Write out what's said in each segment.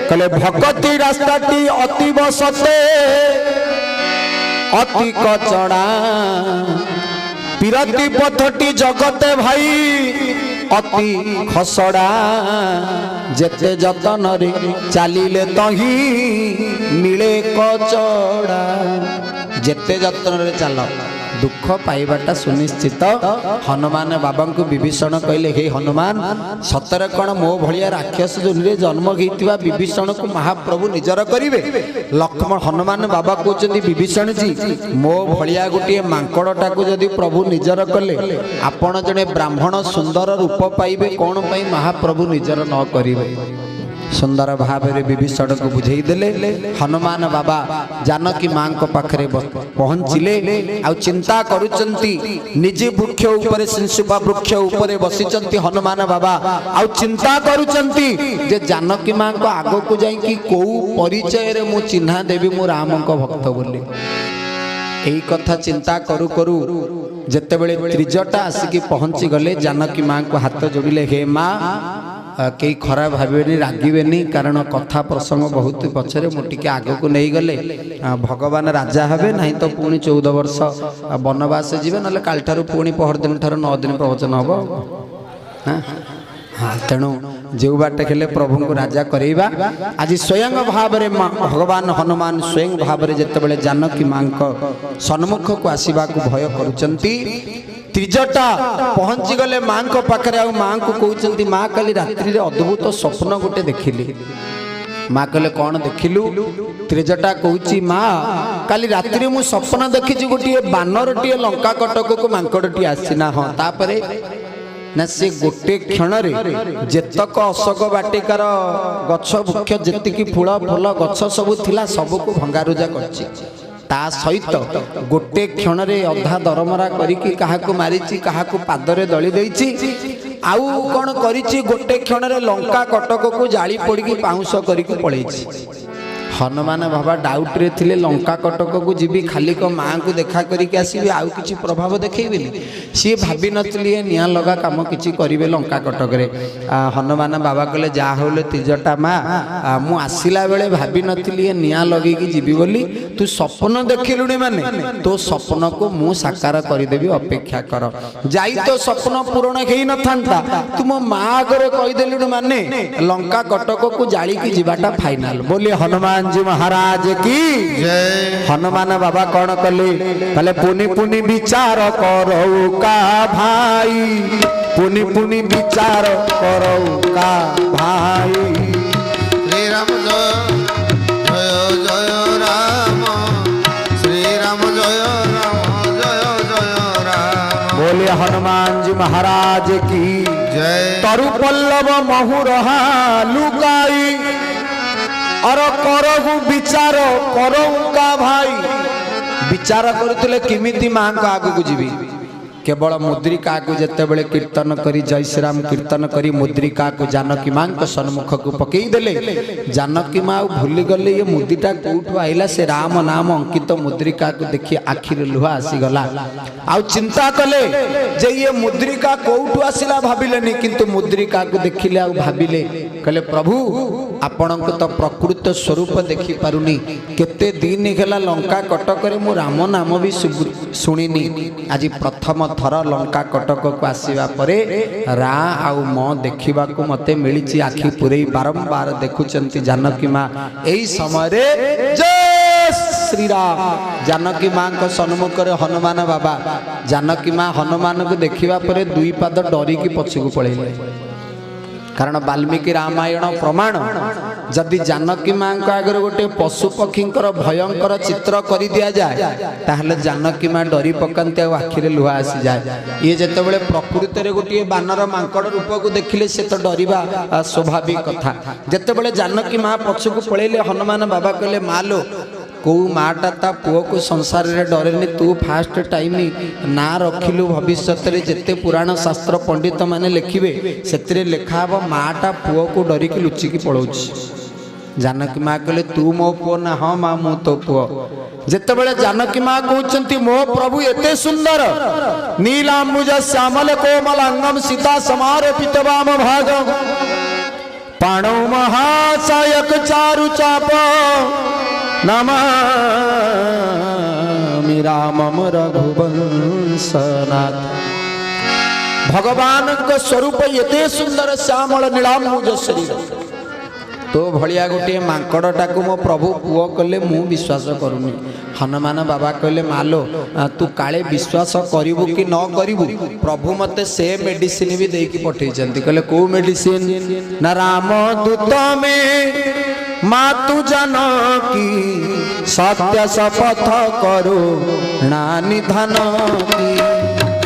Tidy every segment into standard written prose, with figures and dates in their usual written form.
कहले भगती रास्ताटी अतीब सते अति कचड़ा पिरती पथटी जगते भाई अति खसड़ा जेते जतन रे चलिले तही मिले कचड़ा जेते जतन रे चल दुख पाइबाटा सुनिश्चित। हनुमान बाबा को विभीषण कहले हे हनुमान सतरे कौन मो भलिया राक्षस जोनि जन्म होइतिबा विभीषण को महाप्रभु निजर करिवे। लक्ष्मण हनुमान बाबा कहते विभीषण जी मो भलिया गोटे मांकड़टा को जदि प्रभु निजर कले आपण जने ब्राह्मण सुंदर रूप पाइबे कौन पाई महाप्रभु निजर न करिवे। सुंदर भाव में विभीषण को बुझे देले। हनुमान बाबा जानकी मां को पाखरे पहुंचिले आ चिंता करुचंती निजे वृक्ष ऊपर शिंशुपा वृक्ष ऊपर बसिचंती हनुमान बाबा आ चिंता करुचंती जे जानकी मां को आगो को जाई कि को परिचय रे मु चिन्हा देवी मु राम को भक्त बोली। एही कथा चिंता करू करू जेते बेले त्रिजटा आसिकी पहुंची गले जानकी मां को हाथ जोड़िले हे मां कई खराब भावेनी रागिबेनी कारण कथा प्रसंग बहुत पछरे मोटिके आगो को नहीं गले भगवान राजा हबे नहीं तो पुणी 14 वर्ष वनवास जीवे ना कालठार पुणी पहर दिन ठार 9 दिन प्रवचन हम। हाँ तेणु जो बाट खेले प्रभु को राजा करेबा आज स्वयं भाव में भगवान हनुमान स्वयं भाव में जिते बड़े जानकी मां सन्मुख को आसवा को भय करुचंती। त्रिजटा पहुंची गले मां को पाखरे आ मां को कहते मां काली रात्रि रे अद्भुत स्वप्न गोटे देखिली। मां कहले कौन देखिलु? त्रिजटा कहूची मां काली रात्रि मु स्वप्न देखी गोटे बानरटी लंका कटक को मांकड़टी आसीना। हाँ तापरे ना से गोटे क्षण रे जेतक अशोक बाटिकार गछ वृक्ष जेतिकी फूल फल गछ सब थिला सब को भंगारुजा करछि ता सहित गोटे क्षण रे अधा दरमरा करिकी काहाकू मारिची काहाकू पादरे दଳି ଦେଇଛି आउ कौन करिछि गोटे क्षण रे लंका कटक को जाली पड़िकी पाउंस करिकी पळेछि। हनुमान बाबा डाउट रे थिले लंका कटक को जीवी खाली को मां को देखा करके आसीबे आउ किछि प्रभाव देखैबेनी सी भाबी नथली निया लगा काम किछि करिवे लंका कटक रे। हनुमान बाबा कहले जा होले त्रिजटा मां मु आसिला बेले भाबी नथली निया लगे की जीवी बोली तू स्वप्न देखिलुनी माने तो स्वप्न को मु साकार करि देबी अपेक्षा कर। जाई तो स्वप्न पूर्ण हेई न थांता तुम मां करे कहि देलुनी माने लंका कटक को जाली की जीवाटा फाइनल। बोले हनुमान जी महाराज की जय। हनुमान बाबा कौन कले कहले पुनि पुनि विचार करौ का भाई पुनि पुनि विचार करौ का भाई। श्री राम जय जय राम श्री राम जय राम। बोले हनुमान जी महाराज की जय। तरु पल्लव महुरहा लुकाई और करहु विचार करहु का भाई। विचार करते किमिति मां को आगू जीवी केवल मुद्रिका को जिते बड़े कीर्तन करी जय श्री राम कीर्तन करी मुद्रिका को जानकी मां को सन्मुख को पकई देले। जानकी मां भूली गले ये मुद्रिटा कोठु आइला से राम नाम अंकित मुद्रिका को देखि आखिर लुहा आसी गला आ चिंता कले जे ये मुद्रिका कोठु आसिला भाबिलेनी किंतु मुद्रिका को देखिले आ भाबिले कहले प्रभु आपण को तो प्रकृत स्वरूप देखि पारुनी केते दिन गेला लंका कटक रे मु राम नाम भी सुनिनी आज प्रथम थर लंका कटक को आसीबा परे रा आउ म देखिबा को मते मिलिछि आखि पुरई बारंबार देखुचंती जानकी मां। एही समय रे जय श्री राम जानकी मां को सन्मुख रे हनुमान बाबा जानकी मां हनुमान को देखिबा परे दुई पाद डरी की पछकु पळेले कारण वाल्मीकि रामायण प्रमाण जदि जानकी मां को आगे गोटे पशु पक्षी भयंकर चित्र कर दि जाए ताहले जानकी मां डरी पकांती आखिरे लुहा आसी जाए। ये जिते प्रकृत में गोटे बानर मांकड़ रूप को देखिले से तो डरिबा स्वाभाविक कथा। जिते जानकी मां पछकु पळेले हनुमान बाबा कहले मालो कौ माटा ता पुओ को संसार रे डरेनी तू फास्ट टाइम ना रखिलु भविष्य जिते पुराण शास्त्र पंडित माने लिखिबे से लिखा हम माटा पुओ को डरिकी लुचिकी पलाउछि। जानकी मां कहले तू मो पुओ ना हाँ मां मु तो पुओ। जिते जानकी मां कहते मो प्रभु एते सुंदर नीलांबुज श्यामल कोमल अंगम सीता समारोपित वाम भागम पाणौ महासायक चारु चाप नमामि रामम रघुवंशनाथ। भगवान का स्वरूप एते सुंदर श्यामल नीलांबुज शरीर तो भलिया गोटे मांकड़टा को मो प्रभु पुओ कले मु विश्वास करूनी। हनुमान बाबा कहले मालो तू काले विश्वास करिवु कि न करिवु प्रभु मते से मेडिसिन भी देकी पठे जंती कहले को मेडिसिन ना राम दूत में मातु जानकी सत्य शपथ करो ना निधन की।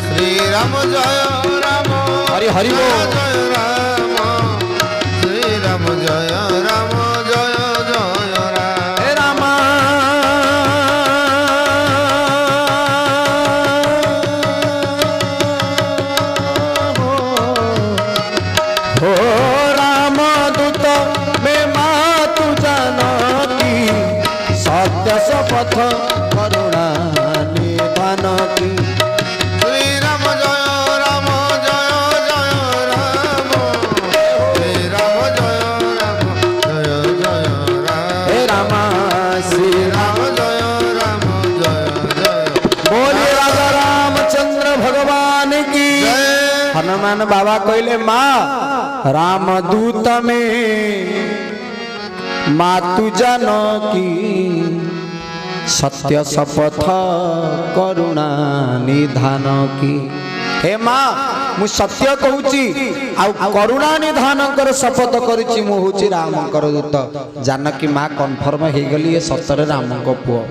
श्री राम जय राम हरि हरि बोल। जय राम श्री राम जय राम जय जय राम। हे राम हो राम दूत में मातु जानकी सत्य शपथ करुणा निधान की। श्री राम जय राम जय जय राम श्री राम जय राम जय जय राम। हे राम श्री राम जय राम जय जय। बोलिए राजा रामचंद्र भगवान की। जय। हनुमान बाबा कहले माँ राम दूत में मातु जानकी सत्य शपथ करुणा निधान की। हे माँ मु सत्य कहूची आ करुणा निधान कर शपथ करुची मु होची राम कर दूत। जानकी माँ कन्फर्म हे गली ये सतरे राम को पुओ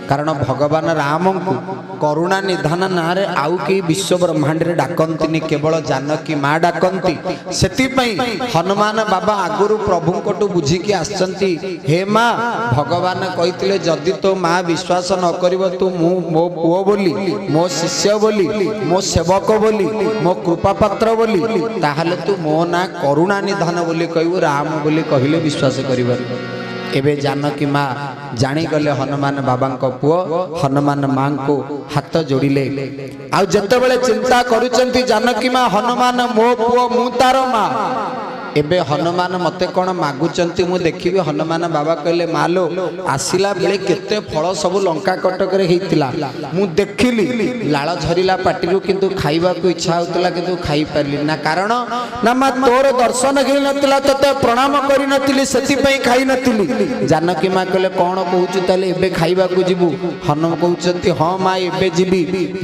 कारण भगवान राम को करुणा निधान ना रे आउ के विश्व ब्रह्मांड रे डाकंतिनी केवल जानकी माँ डाकंती। सेतिपई हनुमान बाबा आगुरु प्रभु कोटु बुझी के आछंती हे माँ भगवान कहितले जदि तो माँ विश्वास न करिवो तू मो पुओ बोली मो शिष्य बोली मो सेवक बोली मो कृपा पात्र बोली ताहले तू मो ना करुणा निधान बोली कहबो राम बोली कहिले विश्वास करिवो। एबे जानकी माँ जानीगले हनुमान बाबा पुओ हनुमान माँ को हाथ जोड़िले आउ जेतेबेले चिंता करूचंती जानकी माँ हनुमान मो पुओ मु तार माँ एबे हनुमान मते कोन मागुचंती मु देखिबे। हनुमान बाबा कहले मालो आसिला बेले केते फल सब लंका कटक रे हेतिला मु देखिली लाळ झरिला पाटिरु किंतु खाइबा को इच्छा होतला किंतु खाई परली ना कारण ना मा तोर दर्शन घेई नतिला तते प्रणाम करि नतिली सेति पई खाई नतिली। जानकी माँ कहले कोन कहूची ताले एबे खाइबा को जिबु हनुमान कहउचंती हां माँ एबे जिबी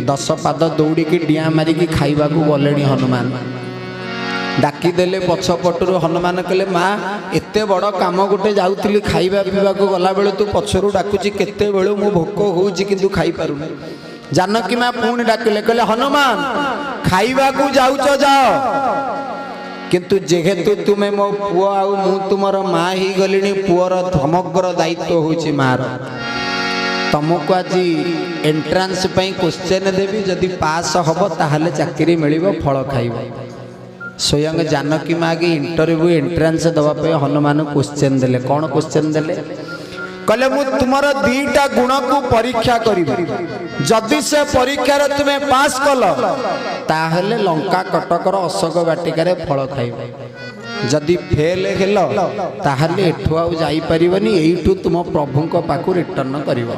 10 पाद दौड़ी की डिया मारी की खाइबा को गलेनी। हनुमान डाकी देले पछपटरू हनुमान कहले माँ एते बड़ काम गोटे जाउतली खाइबा पीवा को गला बेले तू पछरू डाकुची केते बेलू मु भोक होउची किंतु खाई पारुनी। जानकी माँ पुणी डाकिले कहले हनुमान खाइबा को जाउच जाओ किंतु जेहेतु तुम्हें मो पुओ आउ मु तुमर माँ ही गलिनी पुओर समग्र दायित्व होउची मार तुमको आज एंट्रांस पई क्वेश्चन देबी जदि पास हबो ताहले चाकरी मिलिबो फल खाइबो। स्वयं जानकी माँ के इंटरव्यू एंट्रांस दवा पे हनुमान क्वेश्चन देले कौन क्वेश्चन देले कहले मु तुमर दीटा गुण को परीक्षा करिबो जदि से परीक्षा रे तुमे पास कल ताहले लंका कटकर अशोक वाटिका रे फल खाइबो जदि फेल हेलो ताहले एठु आउ जाई परिबनी एठु तुम प्रभु को पाकु रिटर्न करिवो।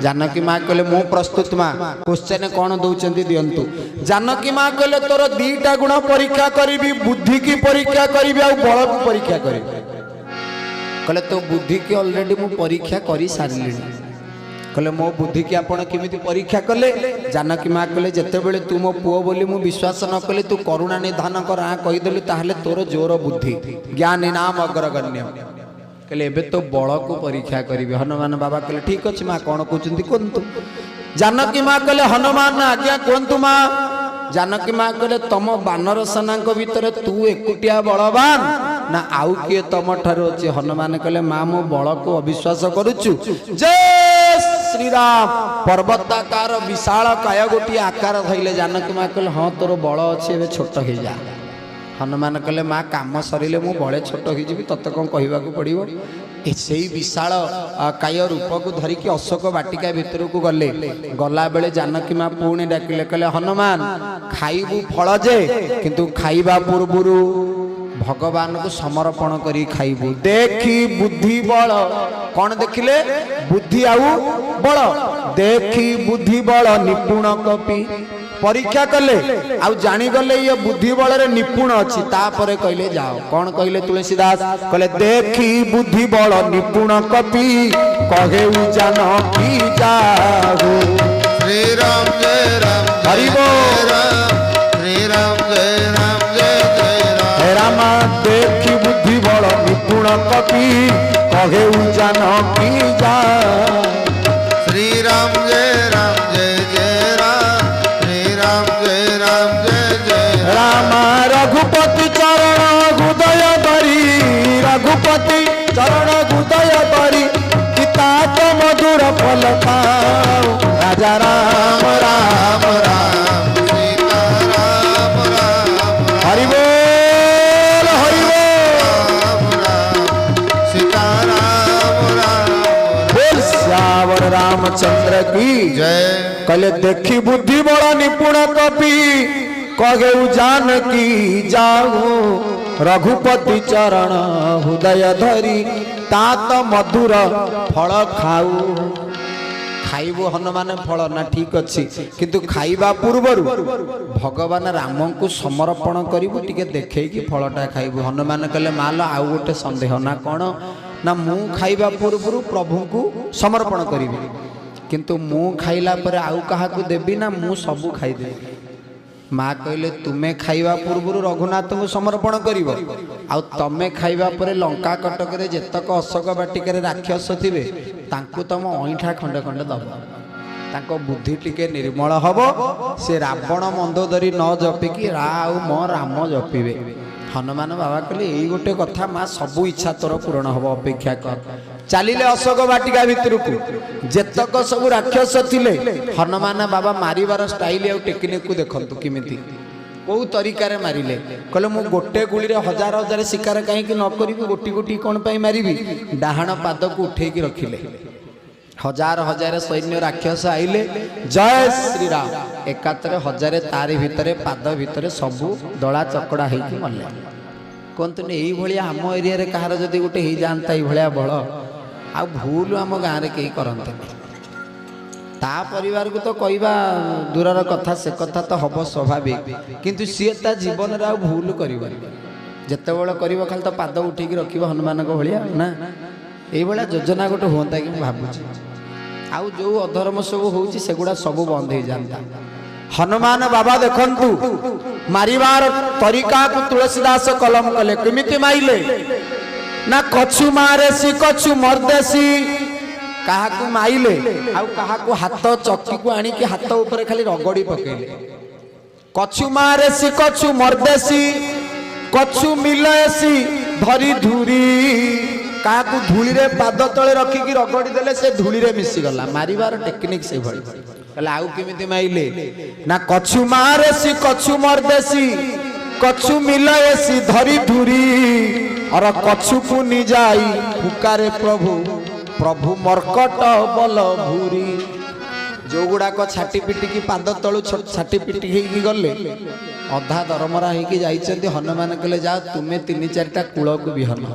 जानकी माँ कहले मु प्रस्तुत माँ क्वेश्चन कौन दौरान दिंतु। जानकी माँ कहले तोर दीटा गुण परीक्षा करी बुद्धि की परीक्षा करी आ बल की परीक्षा करी कहले तो बुद्धि की ऑलरेडी मु परीक्षा करी सारी कहले मो बुद्धि की आपण केमिति परीक्षा कले। जानकी माँ कहले जेतेबेले तू मो पुओ बोली मु विश्वास न कले तू करुणा निधान कर कहीदेलु ताहले तोर जोर बुद्धि ज्ञान नाम अग्रगण्य कहले एबे तो बल को परीक्षा करी। हनुमान बाबा कहले ठीक अच्छे माँ कौन कहते कहतु। जानकी माँ कहले हनुमान आज्ञा कहतु माँ। जानकी माँ कहले तम बानर सेना भितर तू एकुटिया बलवान ना आउ किए तम ठारू अच्छे। हनुमान कहले माँ मो बल को अविश्वास करुचु। जय श्री राम पर्वताकार विशाल काय गोटी आकार धैले। जानकी माँ कहले हाँ तोर बल अच्छे एबे छोट हो जा। हनुमान कहले माँ काम सरिले मु बड़े छोट हो तत्ते कौन कहवाक पड़ो। से विशाल काय रूप को धरिकी अशोक वाटिका भितर को गले गला बेले जानकी माँ पुणी डाकिले कहले हनुमान खाइबू फल जे किंतु खाइबा पूर्वरु भगवान को समर्पण करी खाइबू देखी बुद्धि बल कौन देखिले बुद्धि आउ बल देखी बुद्धि बल निपुण कपि परीक्षा कले आउ जानी गले ये बुद्धि बल रे निपुण अछि तापरे कहले जाओ कौन कहले तुलसीदास कहले देखी बुद्धि बल निपुण कपि कहे जान की जाओ श्री राम जय राम हरि बोल श्री राम जय राम जय जय राम हे रामा देखी बुद्धि बल निपुण कपि कहे जान की जाओ श्री राम जय जय राम श्री राम जय जय राम रघुपति चरण हृदय धरी रघुपति चरण हृदय धरी कितात मधुर फल पाओ राजा राम राम राम सीता राम राम हरि बोल हरि बोल राम सीता राम बोल श्यावर रामचंद्र की जय कले देखी बुद्धि बड़ा निपुण कपि कहे जान की जाओ रघुपति चरण हृदय धरी तात मधुर फल खाऊ खाइबो हनुमान फल ना ठीक अच्छी किंतु खाइबा पूर्वरु भगवान राम को समर्पण करिबु टिके देखैकी फलटा खाइबु हनुमान कहले माल आउ गोटे संदेह ना कौन ना मु खाइबा पूर्वरु प्रभु को समर्पण करिबि किंतु मु खाइला पर आउ काहा को देबी ना मु सबु खाइ देबी माँ कहले तुम्हें खाइबा पूर्व रघुनाथ को समर्पण करिब आउ तमे खाइबा परे लंका कटक रे जेतक अशोक बाटिका राक्षस थिबे तांकु तम अईठा खंडे खंडे दब तांको बुद्धि टिके निर्मल हब से रावण मंदोदरी न जपिकी राउ म राम जपिबे हनुमान बाबा कहले एई गोटे कथा माँ सबु इच्छा तोर पूर्ण हब अपेक्षा कर चलिले अशोक बाटिका भितर को जेतक सब राक्षस थिले हनुमान बाबा मारिबार स्टाइल आ टेक्निक को देखंतु किमिति को तरीका मारिले कहले मु गोटे गुली रे हजार हजार शिकार कहीं न करी गोटी गोटी कौन पाई मारिबी डाहाण पाद को उठेकी रखिले हजार हजार सैन्य राक्षस आइले जय श्री राम एकात्र हजार तारी भितरे पाद भितरे सबु दला चकड़ा हेकी मले कहतु यही भाया आम एरिया रे कहार जदि गोटे हो जाता ये बल आ भूल आम गाँव में कहीं करते ता परिवार को तो कहवा दूरर कथा से कथा तो हम स्वाभाविक किंतु सी ता जीवन रे भूल कर जिते बड़े कर खाली तो पाद उठेकी रखिब हनुमान भाया ना ये योजना गोटे हुआ कि भावुँ आउ जो अधर्म सब होउची सेगुड़ा सब बंद हो जाता हनुमान बाबा देखंतु मारिबार तरीका को तुलसीदास कलम कले केमिति माइले ना कछु मारेसी कछु मरदेसी कहा को माइले आउ कहा को हाथ चक्की को आनी कि हाथ ऊपर खाली रगड़ी पकेले कछु मारेसी कछु मरदेसी कछु मिलेसी धरी धुरी कहा को धूली रे पाद तले रखिकी रगड़ी देले से धूली रे मिसी गला मारिबार टेक्निक से भली कहले आउ केमिति माइले ना कछु मारेसी कछु मरदेसी कछु मिलाएसी धरी धुरी और कछु को निजाई पुकारे प्रभु प्रभु मर्कट बल भूरी जो गुड़ाक छाटी पिटिकी पाद तलु छाटी पिटिकी गले अधा दरमरा होगी जाइछन्ति हनुमान कहले जा तुम्हें 3-4टा कूल को बिहन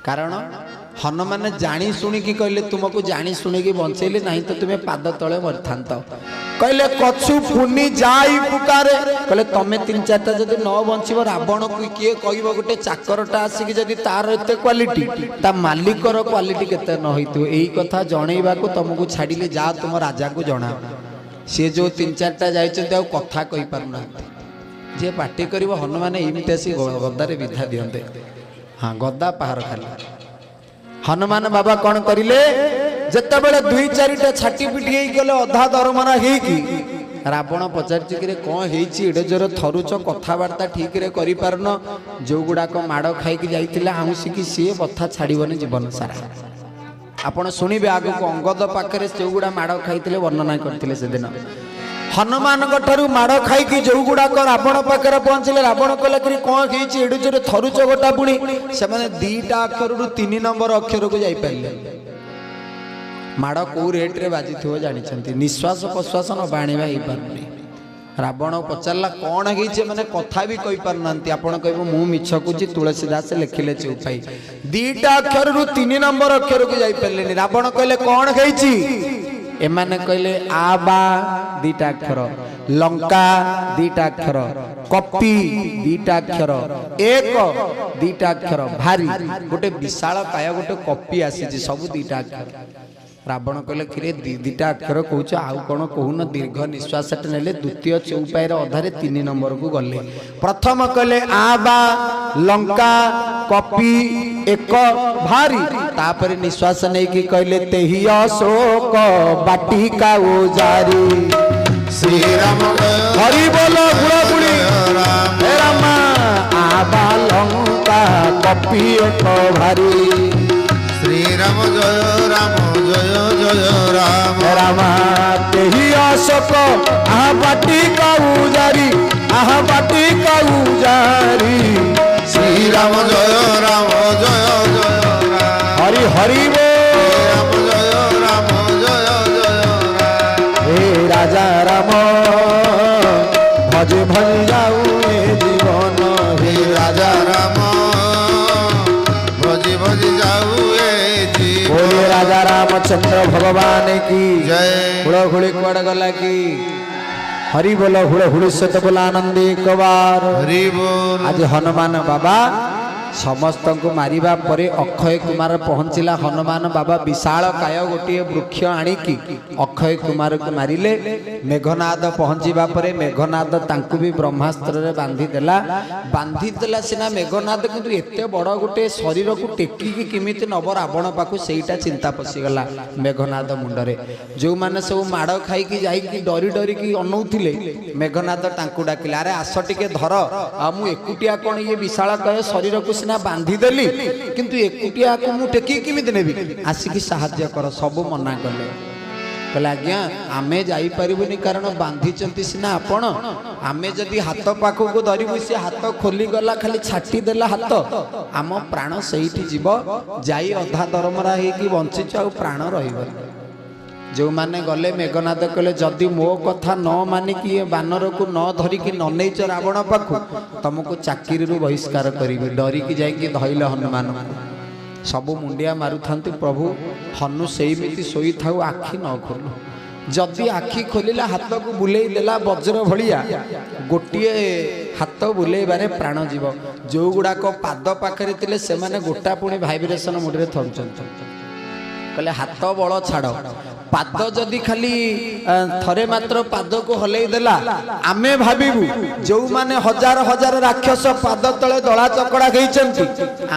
कारण हनुमान जानी शुणिकी कहले तुमको जानी शुणिकी बंचेले नहीं तो तुम्हें पाद तले मरथांत कहले कछु पुनी जाई पुकारे कहले तमे 3-4टा जदि न बंचिब रावण को किए कहबो गोटे चाकरटा आसिक जदि तार एते क्वालिटी ता मालिकर क्वालिटी केते न होइतो एही कथा जणैबा को तुमको छाडिले जा तुम राजा को जणा से जो 3-4टा जाइछन्ते आ कथा कहि पारुना जे पार्टी करिवो हनुमान एमिति आसी गद्दारे विधा दियन्ते हाँ गद्दा पहाड़ खाली हनुमान बाबा कौन करिले जत्ते बेले 2-4टा छाटी पिटी गले अधा दरमरा हेकी रावण पचारछि कि कौन हेछि एडे जोर थरुच कथावार्ता ठीक रे करि पारन जो गुडाक माड़ खाइकी जाइतिला आउसिकी सी कथा छाड़ीबनी जीवन सारा आपण सुनिबे आगु को अंगद पाखरे जो गुडा माड़ खाइतिले वर्णना करथिले से दिन हनुमान ठारू माड़ खाई जो गुड़ाक रावण पाखे पहुंचले रावण कहला कि कौन होती एडु जोर थरुच गोटा पुणी से 2टा अक्षर 3 नंबर अक्षर को जाइपारे माड़ कौ रेट रे बाजी थो जानी निश्वास प्रश्वास न बाणीबा हो पारे ରାବଣ ପଚାରିଲା କଣ ହେଇଛି ମାନେ କଥା ବି କହି ପାରୁନାହାନ୍ତି ଆପଣ କହିବ ମୁଁ ମିଛ କହୁଛି ତୁଳସୀଦାସ ଲେଖିଲେ ଚଉପାଇ ଦିଟା ଅକ୍ଷରରୁ 3 ନମ୍ବର ଅକ୍ଷରକୁ ଯାଇ ପାରିଲେନି ରାବଣ କହିଲେ କଣ ହେଇଛି ଏମାନେ କହିଲେ ଆ ବା ଦିଟା ଅକ୍ଷର ଲଙ୍କା ଦିଟା ଅକ୍ଷର କପି ଦିଟା ଅକ୍ଷର ଏକ ଦିଟା ଅକ୍ଷର ଭାରି ଗୋଟେ ବିଶାଳ କାୟ ଗୋଟେ କପି ଆସିଛି ସବୁ ଦିଟା ଅକ୍ଷର ରାବଣ କହିଲେ କିରେ ଦିଟା ଅକ୍ଷର କହୁଛ ଆଉ କଣ କହୁନ ଦୀର୍ଘ ନିଶ୍ୱାସଟେ ନେଲେ ଦ୍ୱିତୀୟ ଚଉପାଇର ଅଧାରେ 3 ନମ୍ବରକୁ ଗଲେ ପ୍ରଥମ କହିଲେ ଆ ବା ଲଙ୍କା କପି ଏକ ଭାରି ତାପରେ ନିଶ୍ୱାସ ନେଇକି କହିଲେ ତେହି ଅଶୋକ ବାଟିକା ଉଜାରି ଶ୍ରୀରାମ ହରି ବୋଲ ଗୁଳଗୁଳି ହେ ରାମା ଆ ବା ଲଙ୍କା କପି ଏକ ଭାରି ଶ୍ରୀରାମ ଜୟ ରାମ ଜୟ ଜୟ ରାମ ରାମା ତେହି ଅଶୋକ ଆହା ବାଟିକା ଉଜାରି ଆହା ବାଟିକା ଉଜାରି ଶ୍ରୀରାମ ଜୟ ରାମ ଜୟ ଜୟ ରାମ ହରି ହରି ବୋଲ ରାମ ଜୟ ଜୟ ରାମ हे राजा राम भज भज जाऊ ए जीवन हे राजा राम भजी भजी जाऊ ए जी बोले राजा रामचंद्र भगवान की जय हुड़हुड़ी कुआड़ गला की हरि बोलो हुड़हुड़ी सत बोला आनंद एक बार हरि बोल आज हनुमान बाबा समस्त को मारिबा परे अक्षय कुमार पहुंचला हनुमान बाबा विशाल काय गोटे वृक्ष आनिकी अक्षय कुमार को मारिले मेघनाद पहुंचीबा परे मेघनाद तांकु भी ब्रह्मास्त्र रे बांधी देला सिना मेघनाद किंतु एते बड़ गोटे शरीर को टेकी की किमिति नब रावण पाखु सेईटा चिंता पसी गला मेघनाद मुंडरे जो माने सब माड़ खाई की जाई की डरी डरी की अनौथिले मेघनाद तांकु डाकिला अरे आस टिके धर आ मु एकुटिया कोन ये विशाल काय शरीर को सिना बांधी देली किंतु एकुटिया को मु टेकी किमिति नेबी आसिकी सहाय्य कर सब मना कले कहले आज्ञा आमे जाई परिबुनी कारण बांधी चंती सिना आपण आमे जदी हाथ पाखो को धरिबु से हाथ खोली गला खाली छाटी देला हाथ आम प्राण सेठी जीव जाई अधा दरमरा हे की बंचिछ आ प्राण रहिबो जो माने गले मेघनाद कहले जदि मो कथा न मानिकी ये बानर को न धरिकी न नैच रावण पाखु तुमको चाकरी बहिष्कार करेंगे डरिकी जाइए धैल हनुमान सबू मुंडिया मारुथांती प्रभु हनु सेमिति शोई थाउ आखि न खोलु जदि आखि खोलिला हाथ को बुले देला वज्र भलिया गोटे हाथ बुलेबारे प्राण जीव जो गुड़ाक पाद पाखरे थिले से माने गोटा पुणी भाइब्रेशन मुडरे थरुचंत कहले हाथ बल छाड़ पाद जदि खाली थरे मात्र पाद को हलै देला आमे भाबिबु जो माने हजार हजार राक्षस पाद तले दला चकड़ा गईचंती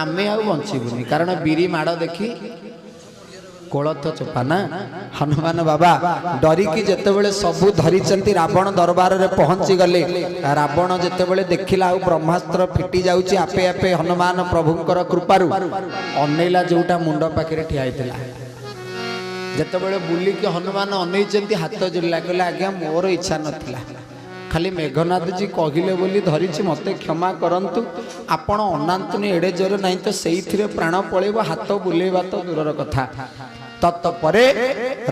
आमे आ बंचिबुनी कारण बीरी माड़ देखी कोलथ चोपा ना हनुमान बाबा डरी की जेतेबेले सबु धरिचंती रावण दरबार रे पहुंची गले रावण जेतेबेले देखिला आ ब्रह्मास्त्र फिटी जाउची आपे आपे हनुमान प्रभुंकर कृपारु अनेला जोटा मुंड पाखरे ठिया आइतला जेतेबेले बुली के हनुमान अनैचंती हाथ जोड़ला कहला आज्ञा मोर इच्छा नथिला खाली मेघनाथ जी कहिले बोली धरिछि मते क्षमा करंतु आपण अनांतनी एडे जोर नहीं तो सेइथिरे प्राण पळेबो हाथ बुलेबा तो दूरर कथा तत्परे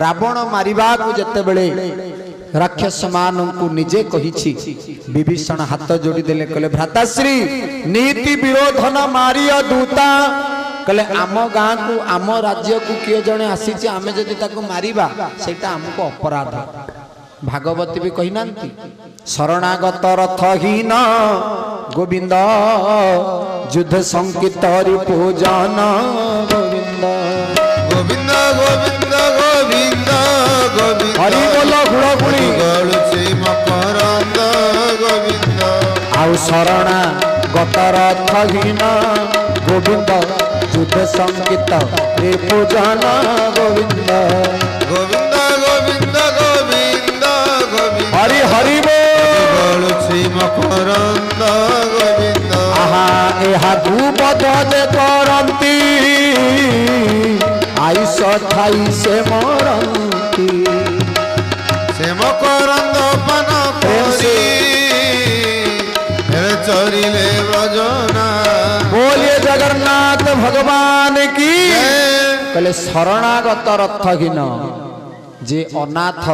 रावण मारिबा को जेतेबेले राक्षस मानू निजे कहिछि विभीषण हाथ जोड़ी देले कहले भ्राताश्री नीति विरोधन मारिय दूता कहले आम गाँ को आम राज्य को किए जने आसी आमे जदि ताको मारिबा सेटा हमको अपराध भागवती भी कही नांती शरणागत रथहीन गोविंद युद्ध संकित पूजन गोविंद गोविंद गोविंद गोविंद गोविंद हरि बोल गुड़गुड़ी गलुचे मकरंद गोविंद आउ शरणागत रथहीन गोविंद युद्ध संकित पूजन गोविंद गोविंद गोविंद गोविंद गोविंद हरि हरि बोल श्री मकरंद गोविंद आहा एहा दूपद जे करंती आयुष थाई से मरंती से मकरंद पन करी हेरे चरिले ब्रजना बोलिए जगन्नाथ भगवान की कहले शरणागत रथहीन जे अनाथ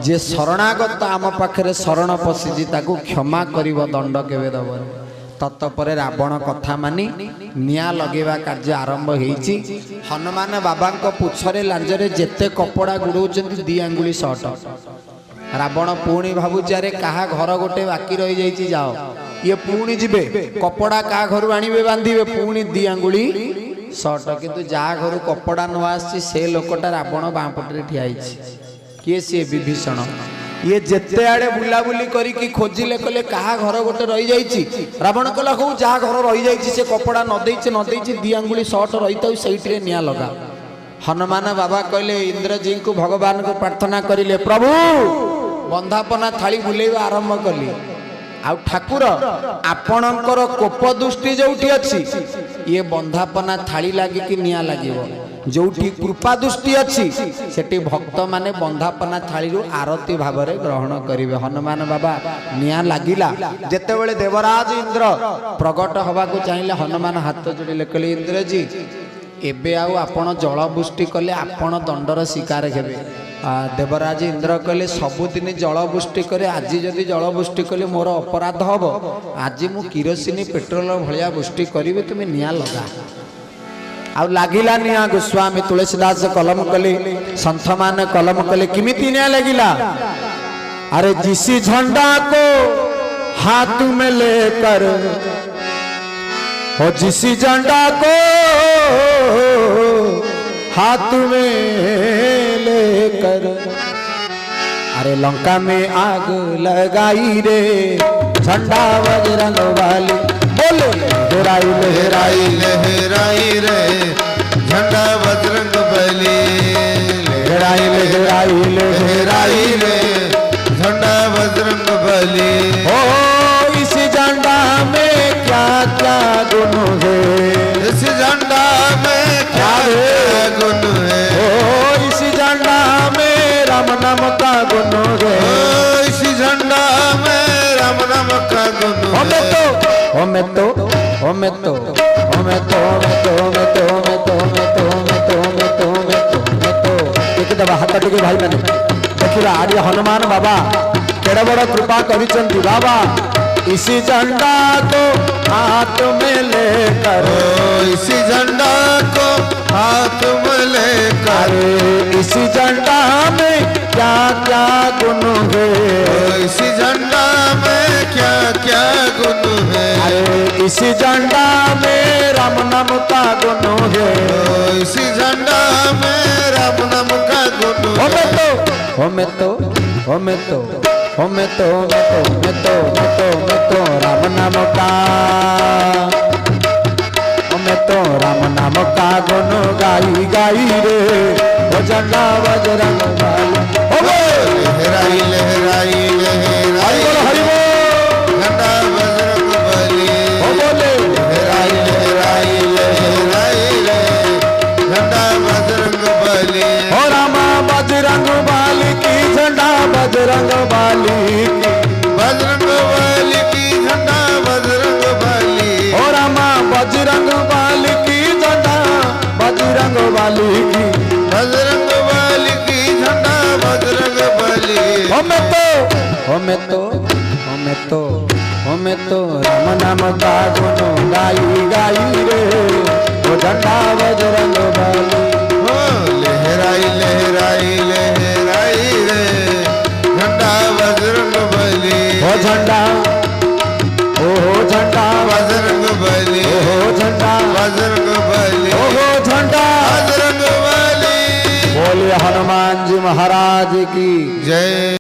जे शरणागत आम पाखे शरण पशिची ताकू क्षमा करिव दंड केवे दबनी तत्पर रावण कथा मानी निया लगेवा कार्य आरंभ होईची हनुमान बाबा पुछरे लांजरे जेते कपड़ा गुड़ौचंती दी आंगुली शॉर्ट रावण पुणी भावुची अरे कहा घर गोटे बाकी रही जाइए जाओ ये पुणी जीवे कपड़ा क्या घर आणवे बांधे पुणी दी आंगुली शर्ट किंतु जहाँ घर कपड़ा न आसी से लोकटा रावण बाँपटे ठिया किए सी विभीषण ये जेते आड़े बुलाबुली करी खोजिले कले कहा घर गोटे रही जाइए रावण कहला हूँ जहाँ घर रही जाइए से कपड़ा न देचे दी आंगुली शर्ट रही था से निया लगा हनुमान बाबा कहले इंद्र जी को भगवान को प्रार्थना करिले प्रभु बंधापना थाली बुलेवा आरंभ कली आ ठाकुर आपणकर कोप दृष्टि जोठी अच्छी ये बंधापना थाली लगिकी निया लगे जोठी कृपा दृष्टि अच्छी सेठी भक्त माने बंधापना थाली आरती भाव में ग्रहण करेंगे हनुमान बाबा निया लगिला जेते बेले देवराज इंद्र प्रगट हवा को चाहिए हनुमान हाथ जोड़िले कहले इंद्र जी एबे आउ आपण जलबुष्टि कले आपण दंडर शिकार हेबे देवराज इंद्र कहले सबुदिन जलबुष्टि करे आज जदि जलबुष्टि कले मोर अपराध हम आज मु किरोसिनी पेट्रोल भलिया बुष्टि करी तुम्हें निया लगा आ लागिला निया गोस्वामी तुलसीदास कलम कले संत मान कलम कले किमिति निया लगिला अरे जिसी झंडा को हाथ में लेकर हो जिसी झंडा को हाथ में लेकर अरे लंका में आग लगाई रे झंडा बजरंग वाली बोले लहराई लहराई लहराई रे झंडा बजरंग बली लहराई लहराई लहराई रे झंडा बजरंग बली हो इस झंडा में क्या क्या गुण है इस झंडा में क्या गुण है ओ इस झंडा में राम नाम का गुण है इस झंडा में राम नाम का गुण हमें तो हमें तो हमें तो हमें तो हमें तो हमें तो हमें तो हमें तो हमें तो हमें तो हमें तो एक दबा हाथ टिके भाई मैंने देखिए आर्य हनुमान बाबा केड़े बड़ कृपा करिचंती बाबा इसी झंडा को हाथ में लेकर इसी झंडा को हाथ में लेकर इसी झंडा में क्या क्या गुण है इसी झंडा में क्या क्या गुण है अरे इसी झंडा में राम नाम का गुण है इसी झंडा में राम नाम का गुण हमें तो हमें तो हमें तो हमें तो हमें तो हमें तो राम नाम का हमें तो राम नाम का गुण गाई गाई रे वो झंडा बजरंग वाली लहराई लहराई लहराई हरि बोल झंडा बजरंग बली हो बोले लहराई लहराई लहराई रे झंडा बजरंग बली हो रामा बजरंग वाली की झंडा बजरंग वाली बजरंग बली की झंडा बजरंग बली हो रामा बजरंग वाली की झंडा बजरंग वाली की बजरंग बली की झंडा बजरंग बली हमें तो हमें तो हमें तो हमें तो राम नाम का गुण गाई गाई रे वो झंडा बजरंग वाली हो लहराई लहराई लहराई रे झंडा बजरंग बली हो झंडा ओ झंडा बजरंग बली ओ झंडा बजरंग बली ओ झंडा बजरंग बली बोले हनुमान जी महाराज की जय।